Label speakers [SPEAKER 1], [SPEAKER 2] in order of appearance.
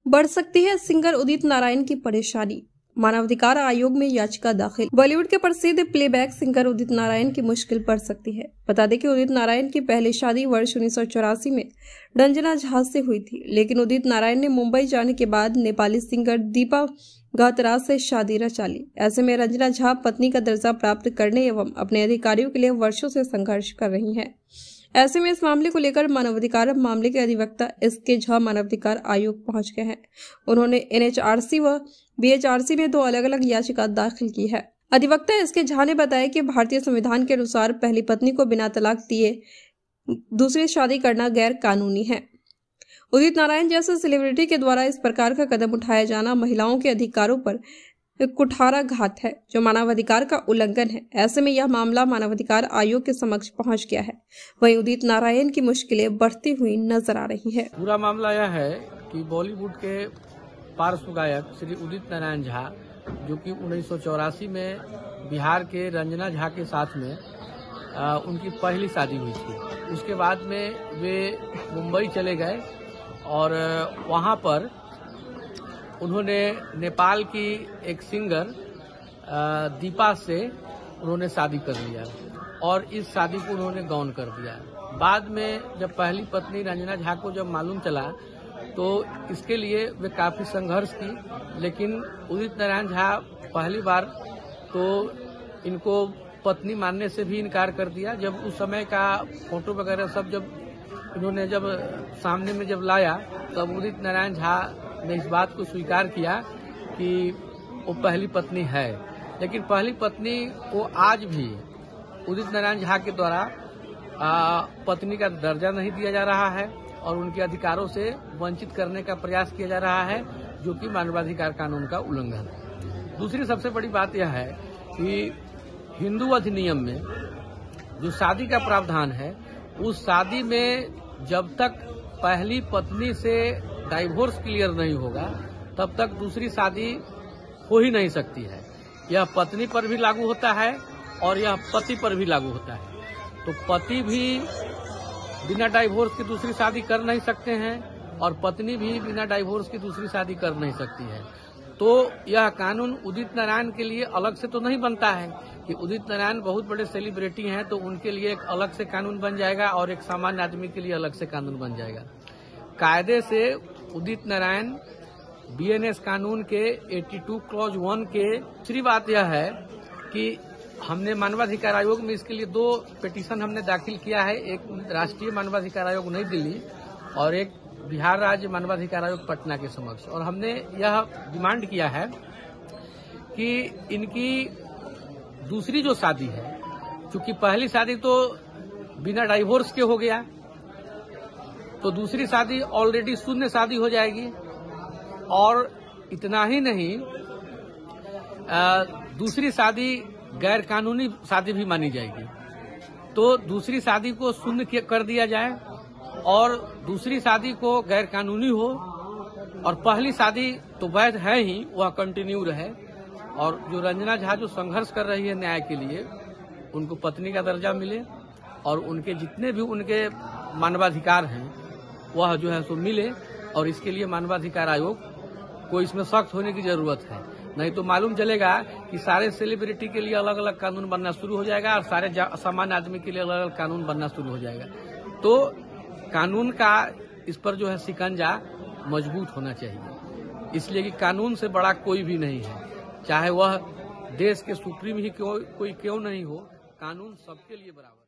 [SPEAKER 1] बढ़ सकती है सिंगर उदित नारायण की परेशानी। मानवाधिकार आयोग में याचिका दाखिल। बॉलीवुड के प्रसिद्ध प्लेबैक सिंगर उदित नारायण की मुश्किल बढ़ सकती है। बता दें कि उदित नारायण की पहली शादी वर्ष 1984 में रंजना झा से हुई थी, लेकिन उदित नारायण ने मुंबई जाने के बाद नेपाली सिंगर दीपा गातराज से शादी रचा ली। ऐसे में रंजना झा पत्नी का दर्जा प्राप्त करने एवं अपने अधिकारियों के लिए वर्षों से संघर्ष कर रही हैं। ऐसे में इस मामले को लेकर मानवाधिकार मामले के अधिवक्ता एसके झा मानवाधिकार आयोग पहुंच गए हैं। उन्होंने एनएचआरसी व बीएचआरसी में 2 अलग अलग याचिका दाखिल की है। अधिवक्ता एसके झा ने बताया कि भारतीय संविधान के अनुसार पहली पत्नी को बिना तलाक दिए दूसरी शादी करना गैर कानूनी है। उदित नारायण जैसे सेलिब्रिटी के द्वारा इस प्रकार का कदम उठाया जाना महिलाओं के अधिकारों पर कुठाराघात है, जो मानवाधिकार का उल्लंघन है। ऐसे में यह मामला मानवाधिकार आयोग के समक्ष पहुंच गया है। वहीं उदित नारायण की मुश्किलें बढ़ती हुई नजर आ रही है।
[SPEAKER 2] पूरा मामला यह है कि बॉलीवुड के पार्श्व गायक श्री उदित नारायण झा, जो कि 1984 में बिहार के रंजना झा के साथ में उनकी पहली शादी हुई थी। उसके बाद में वे मुंबई चले गए और वहां पर उन्होंने नेपाल की एक सिंगर दीपा से उन्होंने शादी कर लिया और इस शादी को उन्होंने गौन कर दिया। बाद में जब पहली पत्नी रंजना झा को जब मालूम चला तो इसके लिए वे काफी संघर्ष की, लेकिन उदित नारायण झा पहली बार तो इनको पत्नी मानने से भी इनकार कर दिया। जब उस समय का फोटो वगैरह सब जब इन्होंने जब सामने में जब लाया तब उदित नारायण झा ने इस बात को स्वीकार किया कि वो पहली पत्नी है, लेकिन पहली पत्नी को आज भी उदित नारायण झा के द्वारा पत्नी का दर्जा नहीं दिया जा रहा है और उनके अधिकारों से वंचित करने का प्रयास किया जा रहा है, जो कि मानवाधिकार कानून का उल्लंघन है। दूसरी सबसे बड़ी बात यह है कि हिंदू अधिनियम में जो शादी का प्रावधान है, उस शादी में जब तक पहली पत्नी से डाइवोर्स क्लियर नहीं होगा तब तक दूसरी शादी हो ही नहीं सकती है। यह पत्नी पर भी लागू होता है और यह पति पर भी लागू होता है। तो पति भी बिना डाइवोर्स की दूसरी शादी कर नहीं सकते हैं और पत्नी भी बिना डाइवोर्स की दूसरी शादी कर नहीं सकती है। तो यह कानून उदित नारायण के लिए अलग से तो नहीं बनता है कि उदित नारायण बहुत बड़े सेलिब्रिटी हैं तो उनके लिए एक अलग से कानून बन जाएगा और एक सामान्य आदमी के लिए अलग से कानून बन जाएगा। कायदे से उदित नारायण बीएनएस कानून के 82 क्लॉज 1 के दूसरी बात यह है कि हमने मानवाधिकार आयोग में इसके लिए 2 पिटीशन हमने दाखिल किया है, एक राष्ट्रीय मानवाधिकार आयोग नई दिल्ली और एक बिहार राज्य मानवाधिकार आयोग पटना के समक्ष। और हमने यह डिमांड किया है कि इनकी दूसरी जो शादी है, क्योंकि पहली शादी तो बिना डाइवोर्स के हो गया, तो दूसरी शादी ऑलरेडी शून्य शादी हो जाएगी। और इतना ही नहीं, दूसरी शादी गैर कानूनी शादी भी मानी जाएगी। तो दूसरी शादी को शून्य कर दिया जाए और दूसरी शादी को गैर कानूनी हो और पहली शादी तो वैध है ही, वह कंटिन्यू रहे। और जो रंजना झा जो संघर्ष कर रही है न्याय के लिए, उनको पत्नी का दर्जा मिले और उनके जितने भी उनके मानवाधिकार हैं वह जो है सो मिले। और इसके लिए मानवाधिकार आयोग को इसमें सख्त होने की जरूरत है, नहीं तो मालूम चलेगा कि सारे सेलिब्रिटी के लिए अलग अलग कानून बनना शुरू हो जाएगा और सारे सामान्य आदमी के लिए अलग अलग कानून बनना शुरू हो जाएगा। तो कानून का इस पर जो है शिकंजा मजबूत होना चाहिए, इसलिए कि कानून से बड़ा कोई भी नहीं है, चाहे वह देश के सुप्रीम ही कोई क्यों नहीं हो, कानून सबके लिए बराबर।